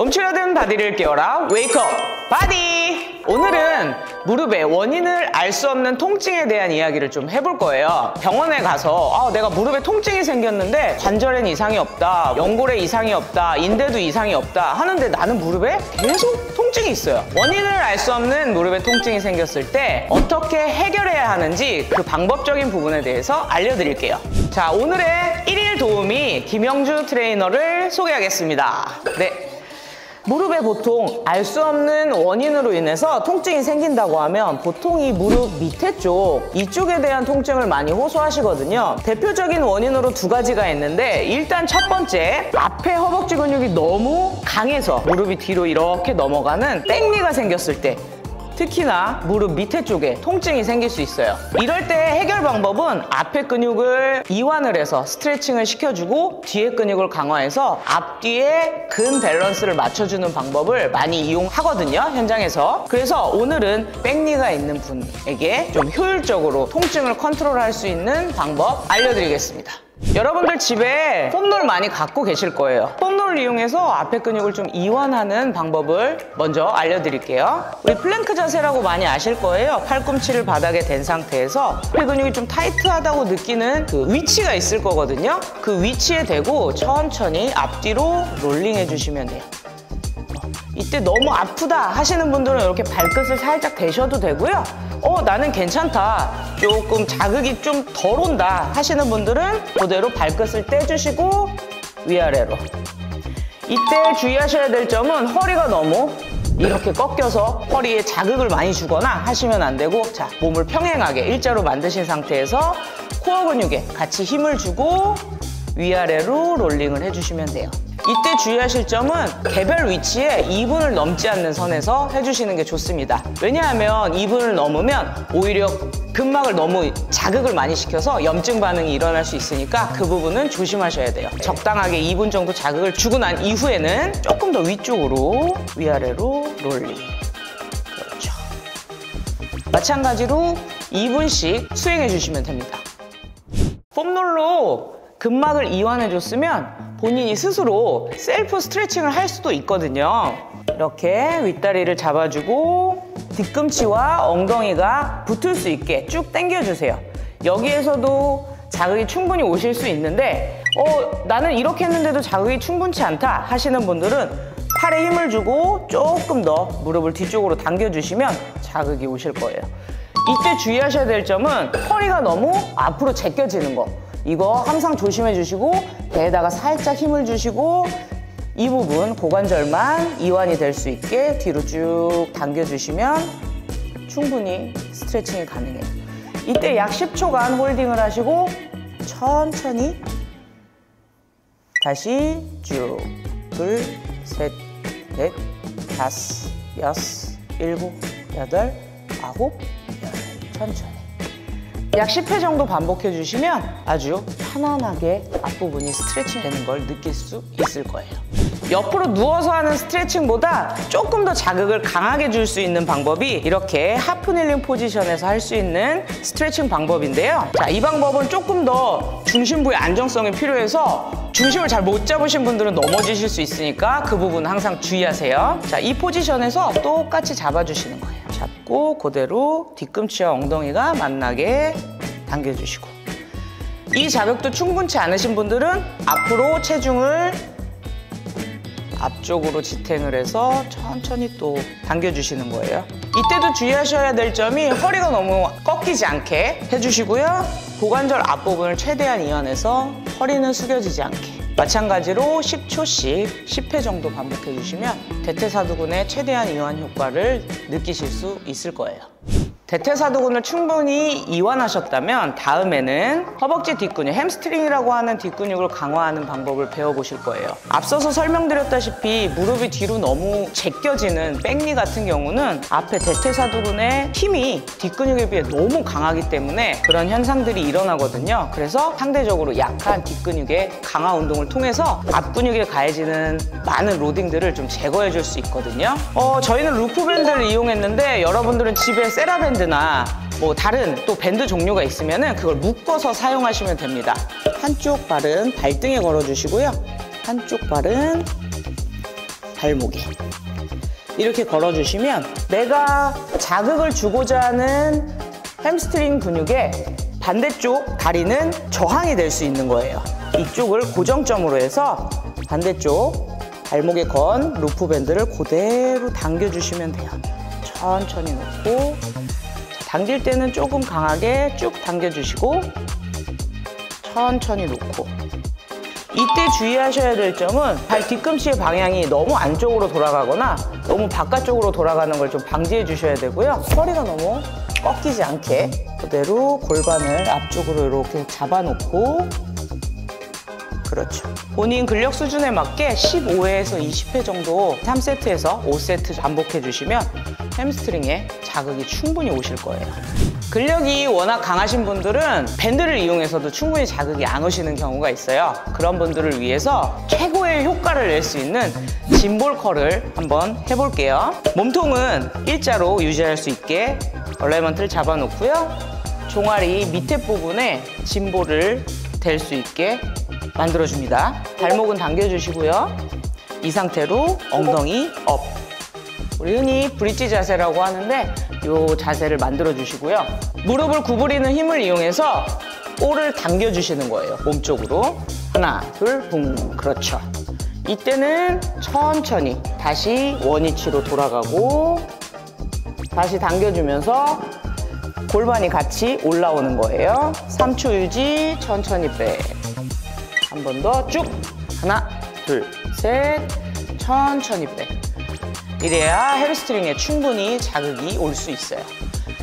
멈춰야 되는 바디를 깨워라. 웨이크업 바디! 오늘은 무릎의 원인을 알 수 없는 통증에 대한 이야기를 좀 해볼 거예요. 병원에 가서 내가 무릎에 통증이 생겼는데 관절엔 이상이 없다, 연골에 이상이 없다, 인대도 이상이 없다 하는데 나는 무릎에 계속 통증이 있어요. 원인을 알 수 없는 무릎에 통증이 생겼을 때 어떻게 해결해야 하는지 그 방법적인 부분에 대해서 알려드릴게요. 자, 오늘의 1일 도우미 김영주 트레이너를 소개하겠습니다. 네. 무릎에 보통 알 수 없는 원인으로 인해서 통증이 생긴다고 하면 보통 이 무릎 밑에 쪽, 이쪽에 대한 통증을 많이 호소하시거든요. 대표적인 원인으로 두 가지가 있는데 일단 첫 번째, 앞에 허벅지 근육이 너무 강해서 무릎이 뒤로 이렇게 넘어가는 백니가 생겼을 때 특히나 무릎 밑에 쪽에 통증이 생길 수 있어요. 이럴 때 해결 방법은 앞에 근육을 이완을 해서 스트레칭을 시켜주고 뒤에 근육을 강화해서 앞뒤에 근 밸런스를 맞춰주는 방법을 많이 이용하거든요, 현장에서. 그래서 오늘은 백니가 있는 분에게 좀 효율적으로 통증을 컨트롤할 수 있는 방법 알려드리겠습니다. 여러분들 집에 폼롤 많이 갖고 계실 거예요. 폼롤을 이용해서 앞에 근육을 좀 이완하는 방법을 먼저 알려드릴게요. 우리 플랭크 자세라고 많이 아실 거예요. 팔꿈치를 바닥에 댄 상태에서 앞에 근육이 좀 타이트하다고 느끼는 그 위치가 있을 거거든요. 그 위치에 대고 천천히 앞뒤로 롤링 해주시면 돼요. 이때 너무 아프다 하시는 분들은 이렇게 발끝을 살짝 대셔도 되고요. 나는 괜찮다, 조금 자극이 좀 덜 온다 하시는 분들은 그대로 발끝을 떼주시고 위아래로. 이때 주의하셔야 될 점은 허리가 너무 이렇게 꺾여서 허리에 자극을 많이 주거나 하시면 안 되고, 자, 몸을 평행하게 일자로 만드신 상태에서 코어 근육에 같이 힘을 주고 위아래로 롤링을 해주시면 돼요. 이때 주의하실 점은 개별 위치에 2분을 넘지 않는 선에서 해주시는 게 좋습니다. 왜냐하면 2분을 넘으면 오히려 근막을 너무 자극을 많이 시켜서 염증 반응이 일어날 수 있으니까 그 부분은 조심하셔야 돼요. 적당하게 2분 정도 자극을 주고 난 이후에는 조금 더 위쪽으로 위아래로 롤링. 그렇죠. 마찬가지로 2분씩 수행해 주시면 됩니다. 폼롤로 근막을 이완해줬으면 본인이 스스로 셀프 스트레칭을 할 수도 있거든요. 이렇게 윗다리를 잡아주고 뒤꿈치와 엉덩이가 붙을 수 있게 쭉 당겨주세요. 여기에서도 자극이 충분히 오실 수 있는데 나는 이렇게 했는데도 자극이 충분치 않다 하시는 분들은 팔에 힘을 주고 조금 더 무릎을 뒤쪽으로 당겨주시면 자극이 오실 거예요. 이때 주의하셔야 될 점은 허리가 너무 앞으로 제껴지는 거, 이거 항상 조심해 주시고 배에다가 살짝 힘을 주시고 이 부분 고관절만 이완이 될 수 있게 뒤로 쭉 당겨주시면 충분히 스트레칭이 가능해요. 이때 약 10초간 홀딩을 하시고 천천히 다시 쭉 둘, 셋, 넷, 다섯, 여섯, 일곱, 여덟, 아홉, 열. 천천히 약 10회 정도 반복해 주시면 아주 편안하게 앞부분이 스트레칭 되는 걸 느낄 수 있을 거예요. 옆으로 누워서 하는 스트레칭보다 조금 더 자극을 강하게 줄 수 있는 방법이 이렇게 하프닐링 포지션에서 할 수 있는 스트레칭 방법인데요. 자, 이 방법은 조금 더 중심부의 안정성이 필요해서 중심을 잘 못 잡으신 분들은 넘어지실 수 있으니까 그 부분은 항상 주의하세요. 자, 이 포지션에서 똑같이 잡아주시는 거예요. 잡고 그대로 뒤꿈치와 엉덩이가 만나게 당겨주시고, 이 자극도 충분치 않으신 분들은 앞으로 체중을 앞쪽으로 지탱을 해서 천천히 또 당겨주시는 거예요. 이때도 주의하셔야 될 점이 허리가 너무 꺾이지 않게 해주시고요. 고관절 앞부분을 최대한 이완해서 허리는 숙여지지 않게. 마찬가지로 10초씩 10회 정도 반복해 주시면 대퇴사두근의 최대한 이완 효과를 느끼실 수 있을 거예요. 대퇴사두근을 충분히 이완하셨다면 다음에는 허벅지 뒷근육, 햄스트링이라고 하는 뒷근육을 강화하는 방법을 배워보실 거예요. 앞서서 설명드렸다시피 무릎이 뒤로 너무 제껴지는 백니 같은 경우는 앞에 대퇴사두근의 힘이 뒷근육에 비해 너무 강하기 때문에 그런 현상들이 일어나거든요. 그래서 상대적으로 약한 뒷근육의 강화 운동을 통해서 앞근육에 가해지는 많은 로딩들을 좀 제거해 줄 수 있거든요. 저희는 루프밴드를 이용했는데 여러분들은 집에 세라밴드 나 뭐 다른 또 밴드 종류가 있으면은 그걸 묶어서 사용하시면 됩니다. 한쪽 발은 발등에 걸어 주시고요. 한쪽 발은 발목에 이렇게 걸어주시면 내가 자극을 주고자 하는 햄스트링 근육의 반대쪽 다리는 저항이 될 수 있는 거예요. 이쪽을 고정점으로 해서 반대쪽 발목에 건 루프밴드를 그대로 당겨주시면 돼요. 천천히 놓고 당길 때는 조금 강하게 쭉 당겨주시고 천천히 놓고 이때 주의하셔야 될 점은 발 뒤꿈치의 방향이 너무 안쪽으로 돌아가거나 너무 바깥쪽으로 돌아가는 걸 좀 방지해 주셔야 되고요. 허리가 너무 꺾이지 않게 그대로 골반을 앞쪽으로 이렇게 잡아놓고 그렇죠. 본인 근력 수준에 맞게 15회에서 20회 정도 3세트에서 5세트 반복해 주시면 햄스트링에 자극이 충분히 오실 거예요. 근력이 워낙 강하신 분들은 밴드를 이용해서도 충분히 자극이 안 오시는 경우가 있어요. 그런 분들을 위해서 최고의 효과를 낼 수 있는 짐볼 컬을 한번 해볼게요. 몸통은 일자로 유지할 수 있게 얼라이먼트를 잡아놓고요. 종아리 밑에 부분에 짐볼을 댈 수 있게 만들어줍니다. 발목은 당겨주시고요. 이 상태로 엉덩이 업. 우리 흔히 브릿지 자세라고 하는데 이 자세를 만들어주시고요. 무릎을 구부리는 힘을 이용해서 볼을 당겨주시는 거예요. 몸쪽으로. 하나, 둘, 붕. 그렇죠. 이때는 천천히 다시 원위치로 돌아가고 다시 당겨주면서 골반이 같이 올라오는 거예요. 3초 유지, 천천히 백. 한 번 더 쭉. 하나, 둘, 셋. 천천히 백. 이래야 햄스트링에 충분히 자극이 올 수 있어요.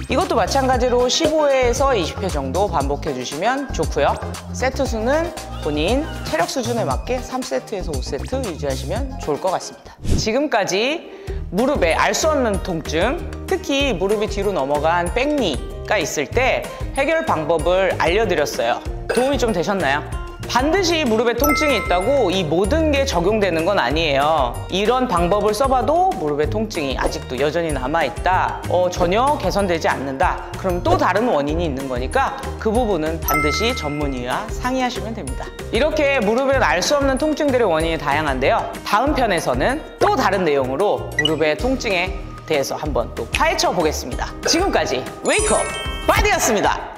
이것도 마찬가지로 15회에서 20회 정도 반복해 주시면 좋고요. 세트 수는 본인 체력 수준에 맞게 3세트에서 5세트 유지하시면 좋을 것 같습니다. 지금까지 무릎에 알 수 없는 통증, 특히 무릎이 뒤로 넘어간 백니가 있을 때 해결 방법을 알려드렸어요. 도움이 좀 되셨나요? 반드시 무릎에 통증이 있다고 이 모든 게 적용되는 건 아니에요. 이런 방법을 써봐도 무릎에 통증이 아직도 여전히 남아있다, 전혀 개선되지 않는다, 그럼 또 다른 원인이 있는 거니까 그 부분은 반드시 전문의와 상의하시면 됩니다. 이렇게 무릎에 알 수 없는 통증들의 원인이 다양한데요. 다음 편에서는 또 다른 내용으로 무릎의 통증에 대해서 한번 또 파헤쳐 보겠습니다. 지금까지 웨이크업 바디였습니다.